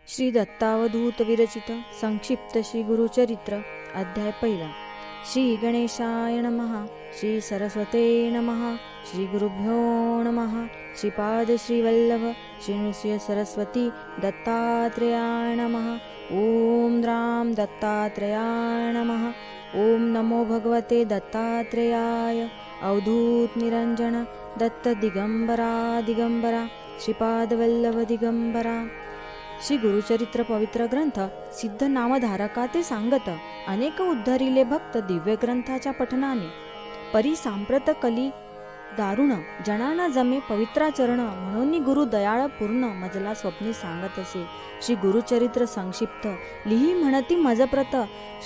श्री दत्तावधूत विरचित संक्षिप्त श्री गुरुचरित्र अध्याय पहिला। श्री गणेशाय नमः। श्री सरस्वते नमः। श्री गुरुभ्यो नमः। श्रीपाद श्री वल्लभ श्री नृसिंह सरस्वती दत्तात्रेयाय नमः। ओम राम दत्तात्रेयाय नमः। ओम नमो भगवते दत्तात्रेयाय। अवधूत निरंजन दत्त दिगंबरा दिगंबरा श्रीपाद वल्लभ दिगंबरा। श्री गुरुचरित्र पवित्र ग्रंथ सिद्ध नामधारका ते सांगत अनेक उद्धरिले भक्त दिव्य ग्रंथाच्या पठनाने परी सांप्रत कली दारुण जनाना जमे पवित्राचरण म्हणून गुरु दयाळ पूर्ण मजला स्वप्नी सांगत असे। श्री गुरुचरित्र संक्षिप्त लिही म्हणती मजप्रत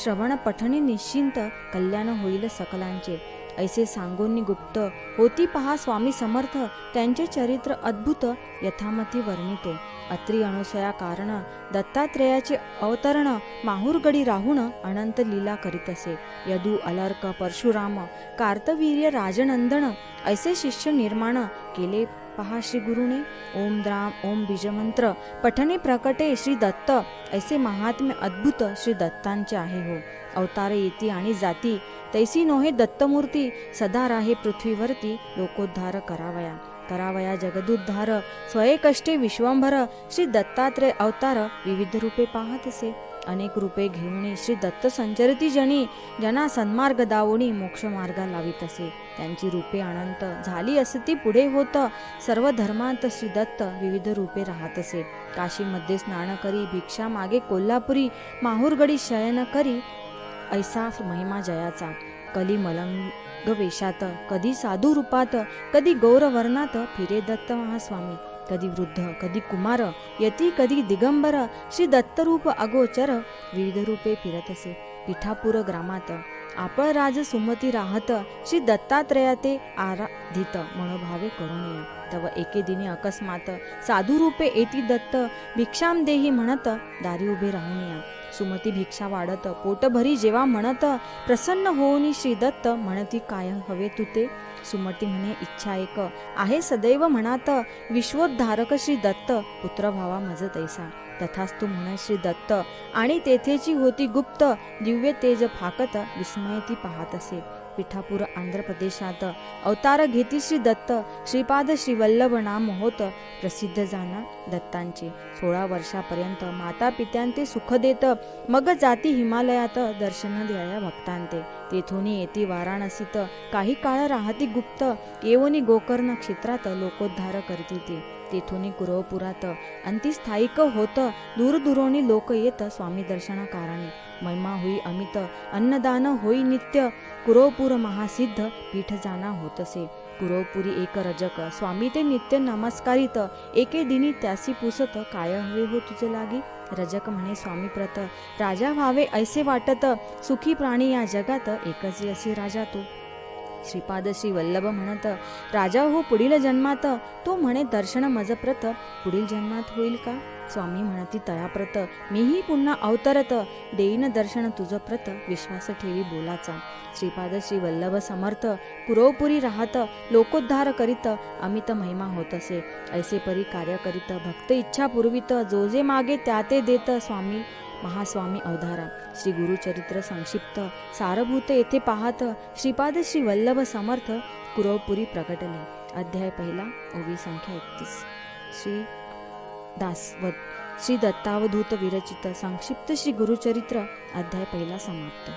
श्रवण पठणे निश्चिंत कल्याण होईल सकलांचे। ऐसे सांगोनी गुप्त होती पहा स्वामी समर्थ त्यांचे चरित्र अद्भुत यथामती वर्णितो। अत्री अनुसया कारण दत्तात्रेयाचे अवतरण माहुरगडी राहून अनंत लीला करीत असे। यदु अलर्क परशुराम कार्तवीर्य राजनंदन ऐसे शिष्य निर्माण केले पहा श्री गुरुने। ओम द्राम ओम बीजमंत्र पठणे प्रकटे श्री दत्त ऐसे महात्म्य अद्भुत श्री दत्तांचे आहे हो। अवतार येती आणि जाती तैसी नोहे दत्तमूर्ती सदा राहे पृथ्वीवरती लोकोद्धार करावया जगदुद्धार स्वये कष्टे विश्वंभर श्री दत्तात्रेय अवतार विविध रूपे पाहत असे। अनेक रूपे घेऊन श्री दत्त संचरिती जनी जना सन्मार्ग दावणी मोक्ष मार्गा लावित असे। त्यांची रूपे अनंत झाली असती पुढे होत सर्व धर्मांत श्री दत्त विविध रूपे राहत असे। काशीमध्ये स्नान करी भिक्षा मागे कोल्हापुरी माहुरगडी शयन करी ऐसा महिमा जयाचा। कली मलंग वेशात कधी साधू रूपात कधी गौरवर्णात फिरे दत्त महास्वामी। कधी वृद्ध कधी कुमार यती कधी दिगंबर श्री दत्त रूप अगोचर विविध रूपे फिरत असे। पिठापूर ग्रामात आपण राज सुमती राहत श्री दत्तात्रेया ते आराधित मनोभावे करुणीय। तव एके दिनी अकस्मात साधू रूपे येती दत्त भिक्षाम देही म्हणत दारी उभे राहुनिया। सुमती भिक्षा वाढत पोट भरी जेव्हा म्हणत प्रसन्न होऊनी श्री दत्त म्हणती काय हवे तुते। सुमती म्हणे इच्छा एक आहे सदैव मनात विश्वोद्धारक श्री दत्त पुत्र भावा मज तैसा। तथास्तु म्हणे श्री दत्त आणि तेथेची होती गुप्त दिव्य तेज फाकत विस्मय ती पाहत असे। पिठापूर आंध्र प्रदेशात अवतार घेती श्री दत्त श्रीपाद श्री वल्लभ नाम होत प्रसिद्ध जाना दत्तांचे। 16 वर्षापर्यंत माता पित्यांते सुख देत मग जाती हिमालयात दर्शन द्याया भक्तांते। तेथून येती वाराणसीत काही काळ राहती गुप्त येवनी गोकर्ण क्षेत्रात लोकोद्धार करती ते। तेथून कुरवपुरात अंतिस्थायिक होत दूरदूरोनी लोक येत स्वामी दर्शना कारणे। महिमा होई अमित अन्नदान होई नित्य कुरवपूर महासिद्ध पीठ जाना होत असे। कुरवपुरी एक रजक स्वामी ते नित्य नमस्कारित एके दिनी त्यासी पुसत काय हवे हो तुझे लागी। रजक म्हणे स्वामी प्रत राजा व्हावे ऐसे वाटत सुखी प्राणी या जगात एकच असे राजा तो। श्रीपाद श्री वल्लभ म्हणत राजा हो पुढील जन्मात। तो म्हणे दर्शन मज प्रत पुढील जन्मात होईल का। स्वामी म्हणती तयाप्रत मीही पुन्हा अवतरत देईन दर्शन तुझ प्रत विश्वास ठेवी बोलाचा। श्रीपाद श्री वल्लभ समर्थ कुरवपुरी राहत लोकोद्धार करीत अमित महिमा होत असे। ऐसे परी कार्य करीत भक्त इच्छा पुरवित जो जे मागे त्या ते देत स्वामी महास्वामी अवधारा। श्री गुरुचरित्र संक्षिप्त सारभूत येथे पाहत श्रीपाद श्री वल्लभ समर्थ कुरवपुरी प्रगटले। अध्याय पहिला ओवी संख्या 31। श्री दत्तावधूत विरचित संक्षिप्त श्री गुरुचरित्र अध्याय पहिला समाप्त।